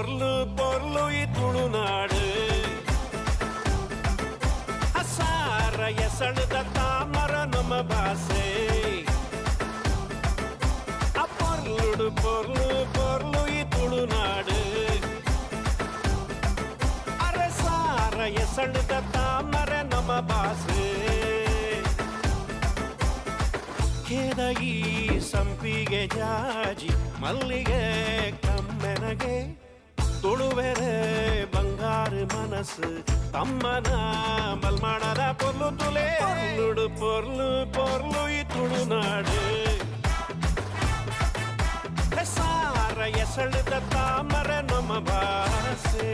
ಪೊರ್ಲು ಪೊರ್ಲು ಈ ತುಳುನಾಡು ಅಸಾರ ಎಸಳದ ತಾಮರ ನಮ್ಮ ಭಾಷೆ ಪೊರ್ಲು ಪೊರ್ಲು ಪೊರ್ಲು ಈ ತುಳುನಾಡು ಅರಸಾರ ಎಸಳದ ತಾಮರ ನಮ್ಮ ಭಾಷೆ ಕೆದಗಿ ಸಂಪಿಗೆ ಜಾಜಿ ಮಲ್ಲಿಗೆ ಕಮ್ಮೆನಗೆ ತುಳುವೆರೆ ಬಂಗಾರು ಮನಸ್ಸು ತಮ್ಮನ ಮಲ್ಮಾಡದ ಪೊರ್ಲು ತುಲೆ ಪೊರ್ಲು ಪೊರ್ಲು ಪೊರ್ಲು ಈ ತುಳುನಾಡು ಸಾರ ಎಸಳದ ತಾಮರ ನಮ್ಮ ಭಾಷೆ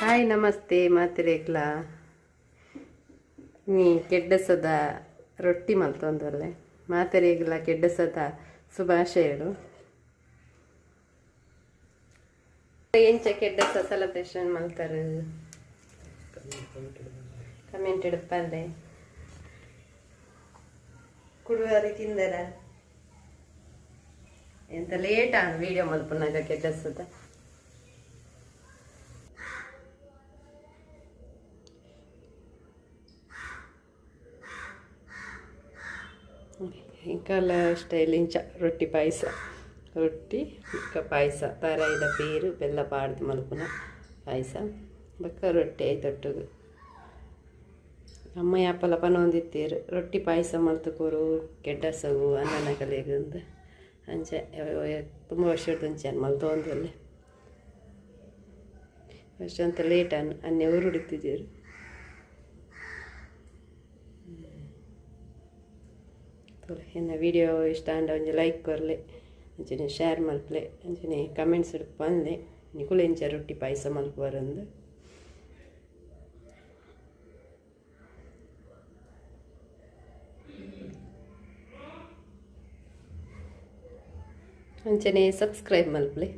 ಹಾಯ್ ನಮಸ್ತೆ ಮಾತಿರೇಗ್ಲ ನೀ ಕೆಡ್ಡಸದ ರೊಟ್ಟಿ ಮಲ್ತೊಂದಲ್ಲೇ ಮಾತಿರೇಗ್ಲ ಕೆಡ್ಡಸದ ಶುಭಾಶಯಗಳು ಎಂಚ ಕೆಡ್ಡಸ ಸೆಲೆಬ್ರೇಷನ್ ಮಲ್ತಾರೆ ಕಮೆಂಟ್ ಇಡಪ್ಪಲ್ಲೇ ಕುಡುವಾರಿ ತಿಂದರ ಎಂತ ಲೇಟ್ ಆನ್ ವಿಡಿಯೋ ಮಲ್ಪನಾಗ ಕೆಡ್ಡಸದ ಇಂಕಲ್ಲ ಸ್ಟೈಲ್ ಇಂಚ ರೊಟ್ಟಿ ಪಾಯಸ ರೊಟ್ಟಿ ಪಾಯಸ ತರೈದ ಪೇರು ಬೆಲ್ಲ ಪಾಡ್ದು ಮಲ್ಪುನ ಪಾಯಸ ಬಕ್ಕ ರೊಟ್ಟಿ ಐತೊಟ್ಟುಗು ಅಮ್ಮ ಯಾಪಲ ಪನೊಂದಿತ್ತೀರು ರೊಟ್ಟಿ ಪಾಯಸ ಮಲ್ತುಕೋರು ಕೆಡ್ಡಸಗು ಅನ್ನನ ಕಲೆಗಂದ ಅಂಚೆ ತುಂಬ ವರ್ಷದ ಮುಂಚೆ ಮಲ್ತೊಂದಲ್ಲಿ ಅಷ್ಟು ಅಂತ ಲೇಟ್ ಅನ್ನೆ ಉರುಡಿತ್ತಿದ್ದೀರು ಇನ್ನು ವಿಡಿಯೋ ಇಷ್ಟ ಅಂಡ ಒಂಜಿ ಲೈಕ್ ಕೊರಲೆ ಅಂಚನೆ ಶೇರ್ ಮಲ್ಪಲೆ ಅಂಚನೆ ಕಮೆಂಟ್ಸ್ ಇಡಪ್ಪ ಅಂದೆ ನಿಕುಲು ಎಂಚ ರೊಟ್ಟಿ ಪಾಯಸ ಮಲ್ಪುವರಂದು ಅಂಚನೆ ಸಬ್ಸ್ಕ್ರೈಬ್ ಮಲ್ಪಲೆ